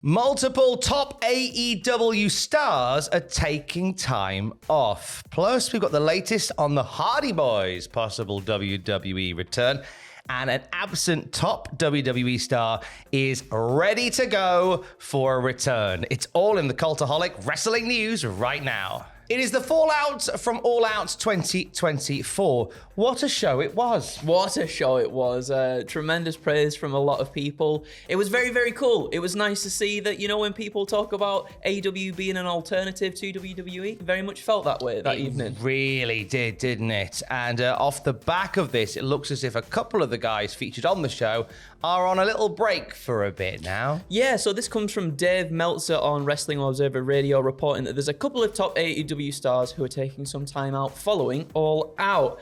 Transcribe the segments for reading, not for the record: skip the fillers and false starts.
Multiple top AEW stars are taking time off. Plus, we've got the latest on the Hardy Boyz' possible WWE return. And an absent top WWE star is ready to go for a return. It's all in the Cultaholic Wrestling News right now. It is the fallout from All Out 2024. What a show it was. What a show it was. Tremendous praise from a lot of people. It was very, very cool. It was nice to see that, when people talk about AEW being an alternative to WWE, very much felt that way that evening. It really did, didn't it? And off the back of this, it looks as if a couple of the guys featured on the show are on a little break for a bit now. Yeah, so this comes from Dave Meltzer on Wrestling Observer Radio, reporting that there's a couple of top AEW stars who are taking some time out following All Out.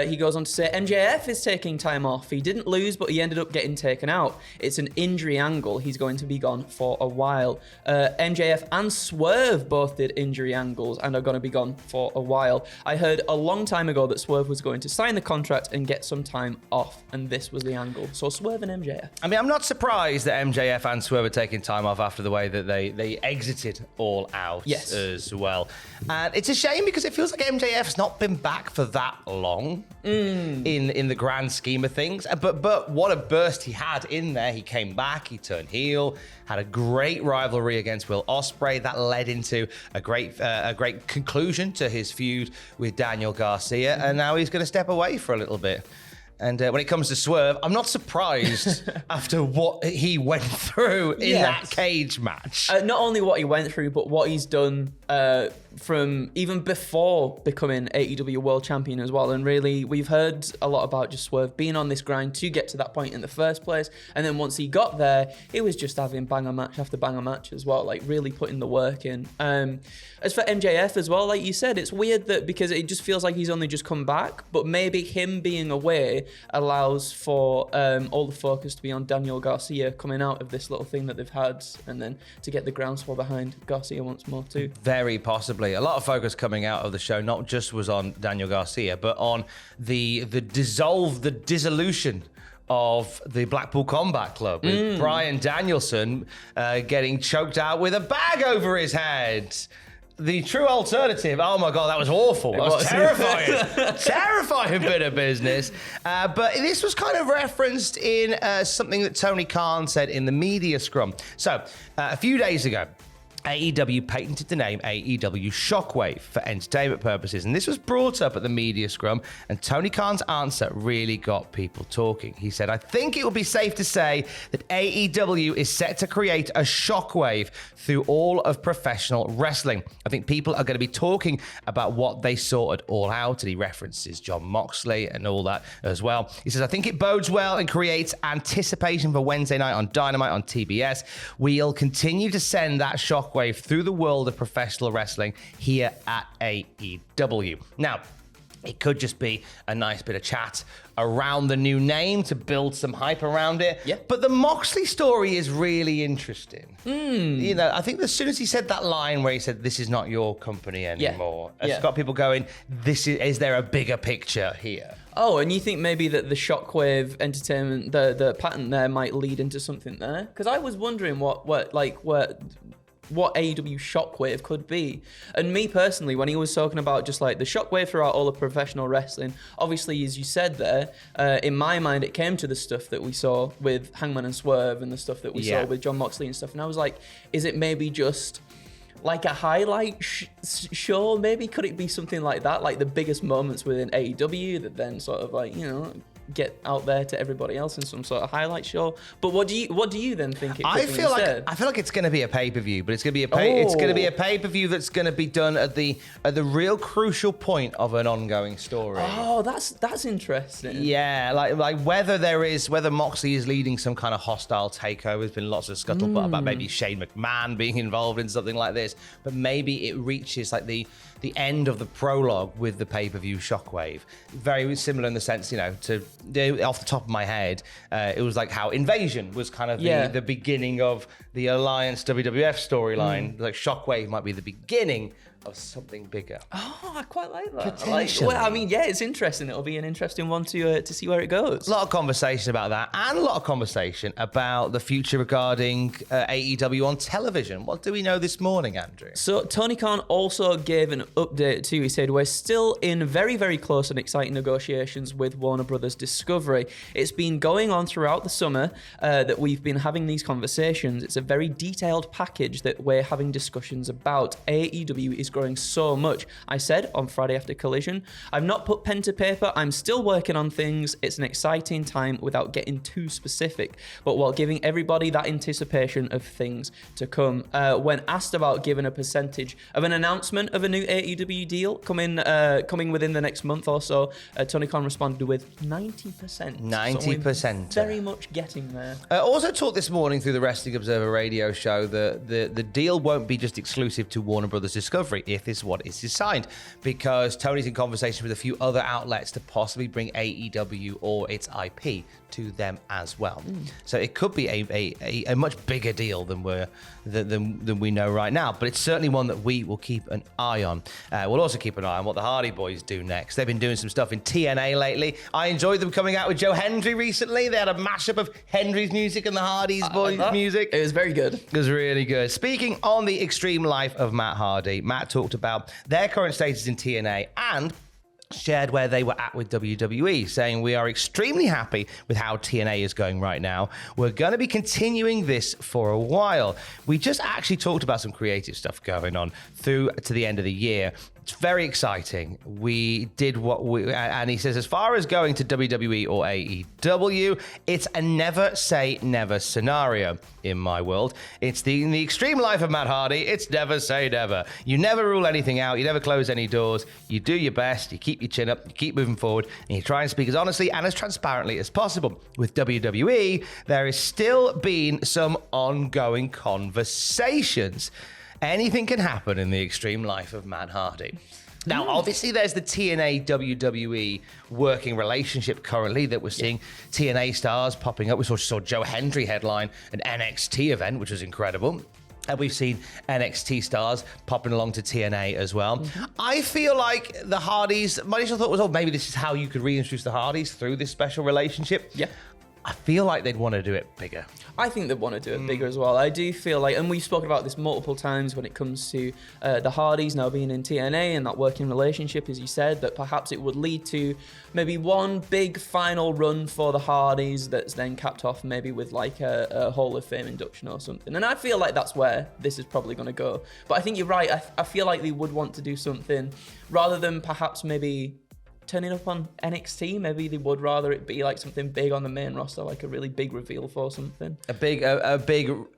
He goes on to say MJF is taking time off. He didn't lose, but he ended up getting taken out. It's an injury angle. He's going to be gone for a while. MJF and Swerve both did injury angles and are going to be gone for a while. I heard a long time ago that Swerve was going to sign the contract and get some time off, and this was the angle. So Swerve and MJF. I mean, I'm not surprised that MJF and Swerve are taking time off after the way that they exited All Out as well. And it's a shame because it feels like MJF's not been back for that long in the grand scheme of things. But what a burst he had in there. He came back, he turned heel, had a great rivalry against Will Ospreay. That led into a great conclusion to his feud with Daniel Garcia. And now he's going to step away for a little bit. And when it comes to Swerve, I'm not surprised after what he went through in that cage match. Not only what he went through, but what he's done from even before becoming AEW World Champion as well. And really, we've heard a lot about just Swerve being on this grind to get to that point in the first place. And then once he got there, he was just having banger match after banger match as well, like really putting the work in. As for MJF as well, like you said, it's weird that because it just feels like he's only just come back, but maybe him being away allows for all the focus to be on Daniel Garcia coming out of this little thing that they've had, and then to get the groundswell behind Garcia once more too. Very possibly. A lot of focus coming out of the show not just was on Daniel Garcia, but on the dissolution of the Blackpool Combat Club with Bryan Danielson getting choked out with a bag over his head. The true alternative, oh my God, that was awful. That was terrifying. Terrifying bit of business. But this was kind of referenced in something that Tony Khan said in the media scrum. So a few days ago, AEW patented the name AEW Shockwave for entertainment purposes. And this was brought up at the media scrum, and Tony Khan's answer really got people talking. He said, I think it would be safe to say that AEW is set to create a shockwave through all of professional wrestling. I think people are going to be talking about what they saw at All Out, and he references Jon Moxley and all that as well. He says, I think it bodes well and creates anticipation for Wednesday night on Dynamite on TBS. We'll continue to send that shockwave through the world of professional wrestling here at AEW. Now, it could just be a nice bit of chat around the new name to build some hype around it. Yeah. But the Moxley story is really interesting. I think as soon as he said that line where he said, this is not your company anymore, it's got people going, is there a bigger picture here? Oh, and you think maybe that the Shockwave Entertainment, the patent there might lead into something there? Because I was wondering what AEW Shockwave could be. And me personally, when he was talking about just like the shockwave throughout all of professional wrestling, obviously, as you said there, in my mind, it came to the stuff that we saw with Hangman and Swerve and the stuff that we saw with Jon Moxley and stuff. And I was like, is it maybe just like a highlight show? Maybe could it be something like that? Like the biggest moments within AEW that then sort of like, get out there to everybody else in some sort of highlight show. But what do you then think it could be instead? I feel like it's going to be a pay-per-view, but it's going to be a pay-per-view that's going to be done at the real crucial point of an ongoing story. Oh, that's interesting. Yeah, like whether Moxley is leading some kind of hostile takeover. There's been lots of scuttlebutt about maybe Shane McMahon being involved in something like this, but maybe it reaches like the end of the prologue with the pay-per-view Shockwave. Very similar in the sense, off the top of my head, it was like how Invasion was kind of the beginning of the Alliance WWF storyline. Like Shockwave might be the beginning of something bigger. Oh, I quite like that. Potentially. Well, I mean, yeah, it's interesting. It'll be an interesting one to see where it goes. A lot of conversation about that, and a lot of conversation about the future regarding AEW on television. What do we know this morning, Andrew? So Tony Khan also gave an update too. He said, we're still in very, very close and exciting negotiations with Warner Brothers Discovery. It's been going on throughout the summer that we've been having these conversations. It's a very detailed package that we're having discussions about. AEW is growing so much. I said on Friday after Collision, I've not put pen to paper. I'm still working on things. It's an exciting time without getting too specific, but while giving everybody that anticipation of things to come. When asked about giving a percentage of an announcement of a new AEW deal coming within the next month or so, Tony Khan responded with 90%. 90%. So very much getting there. Also talked this morning through the Wrestling Observer radio show that the deal won't be just exclusive to Warner Brothers Discovery if this is what is signed, because Tony's in conversation with a few other outlets to possibly bring AEW or its IP to them as well. So it could be a much bigger deal than we know right now, but it's certainly one that we will keep an eye on. We'll also keep an eye on what the Hardy Boyz do next. They've been doing some stuff in TNA lately. I enjoyed them coming out with Joe Hendry recently. They had a mashup of Hendry's music and the Hardy's Boys music. It was very good. It was really good. Speaking on the extreme life of Matt Hardy, Matt talked about their current status in TNA and shared where they were at with WWE, saying, we are extremely happy with how TNA is going right now. We're going to be continuing this for a while. We just actually talked about some creative stuff going on through to the end of the year. It's very exciting. We did and he says, as far as going to WWE or AEW, it's a never say never scenario in my world. It's in the extreme life of Matt Hardy, it's never say never. You never rule anything out. You never close any doors. You do your best. You keep your chin up. You keep moving forward. And you try and speak as honestly and as transparently as possible. With WWE, there has still been some ongoing conversations. Anything can happen in the extreme life of Matt Hardy. Now, obviously, there's the TNA WWE working relationship currently that we're seeing TNA stars popping up. We saw Joe Hendry headline an NXT event, which was incredible. And we've seen NXT stars popping along to TNA as well. I feel like the Hardys, my initial thought was, maybe this is how you could reintroduce the Hardys through this special relationship. Yeah. I feel like they'd want to do it bigger. I think they'd want to do it bigger as well. I do feel like, and we've spoken about this multiple times when it comes to the Hardys now being in TNA and that working relationship, as you said, that perhaps it would lead to maybe one big final run for the Hardys that's then capped off maybe with like a Hall of Fame induction or something. And I feel like that's where this is probably going to go. But I think you're right. I feel like they would want to do something rather than perhaps maybe turning up on NXT. Maybe they would rather it be like something big on the main roster, like a really big reveal for something. A big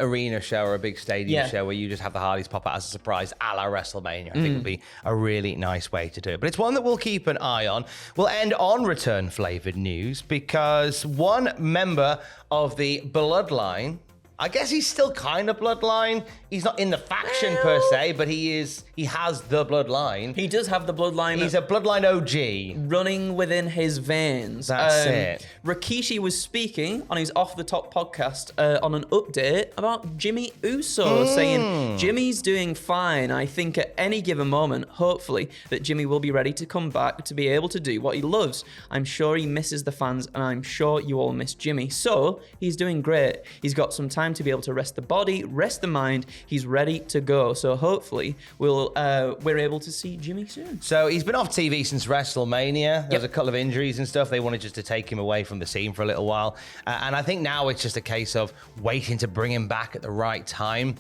arena show or a big stadium show where you just have the Hardys pop out as a surprise, a la WrestleMania. I think would be a really nice way to do it. But it's one that we'll keep an eye on. We'll end on return flavored news because one member of the Bloodline, I guess he's still kind of Bloodline. He's not in the faction per se, but he has the Bloodline. He does have the Bloodline. He's a Bloodline OG. Running within his veins. That's it. Rikishi was speaking on his Off the Top podcast on an update about Jimmy Uso, saying Jimmy's doing fine. I think at any given moment, hopefully, that Jimmy will be ready to come back to be able to do what he loves. I'm sure he misses the fans, and I'm sure you all miss Jimmy. So he's doing great. He's got some time to be able to rest the body, rest the mind. He's ready to go. So hopefully we're able to see Jimmy soon. So he's been off TV since WrestleMania. There's a couple of injuries and stuff. They wanted just to take him away from the scene for a little while. And I think now it's just a case of waiting to bring him back at the right time.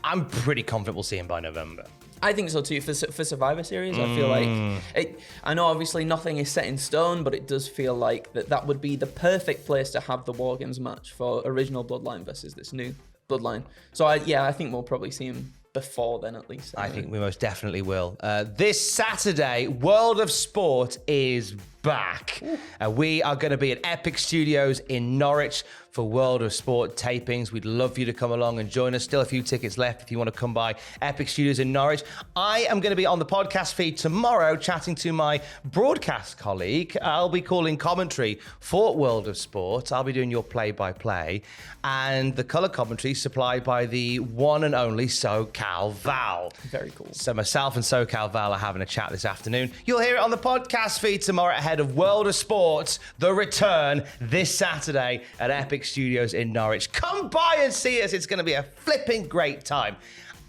I'm pretty confident we'll see him by November. I think so too. For Survivor Series, I feel like I know obviously nothing is set in stone, but it does feel like that would be the perfect place to have the War Games match for original Bloodline versus this new Bloodline. So I think we'll probably see him before then at least. I think we most definitely will. This Saturday, World of Sport is back. We are going to be at Epic Studios in Norwich for World of Sport tapings. We'd love for you to come along and join us. Still a few tickets left if you want to come by Epic Studios in Norwich. I am going to be on the podcast feed tomorrow chatting to my broadcast colleague. I'll be calling commentary for World of Sport. I'll be doing your play-by-play. And the colour commentary supplied by the one and only SoCal Val. Very cool. So myself and SoCal Val are having a chat this afternoon. You'll hear it on the podcast feed tomorrow ahead of World of Sport, the return this Saturday at Epic Studios in Norwich. Come by and see us. It's going to be a flipping great time.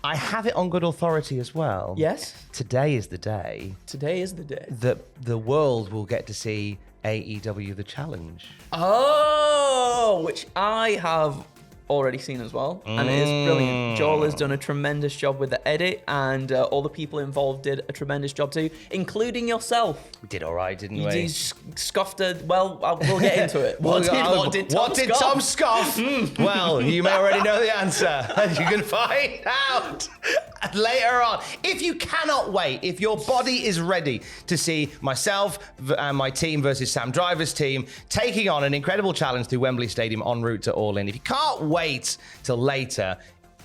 I have it on good authority as well. Yes. Today is the day Today is the day that the world will get to see AEW The Challenge. Oh, which I have already seen as well, and it is brilliant. Joel has done a tremendous job with the edit, and all the people involved did a tremendous job too, including yourself. We did all right, didn't we? You scoffed a, well, we'll get into it. What did Tom scoff? Well, you may already know the answer. You can find out later on. If you cannot wait, if your body is ready to see myself and my team versus Sam Driver's team taking on an incredible challenge through Wembley Stadium en route to All In, if you can't wait till later,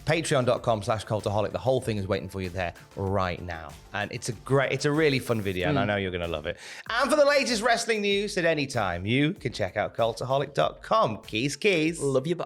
patreon.com/Cultaholic. The whole thing is waiting for you there right now. And it's a really fun video, and I know you're going to love it. And for the latest wrestling news at any time, you can check out cultaholic.com. Keys. Love you, bye.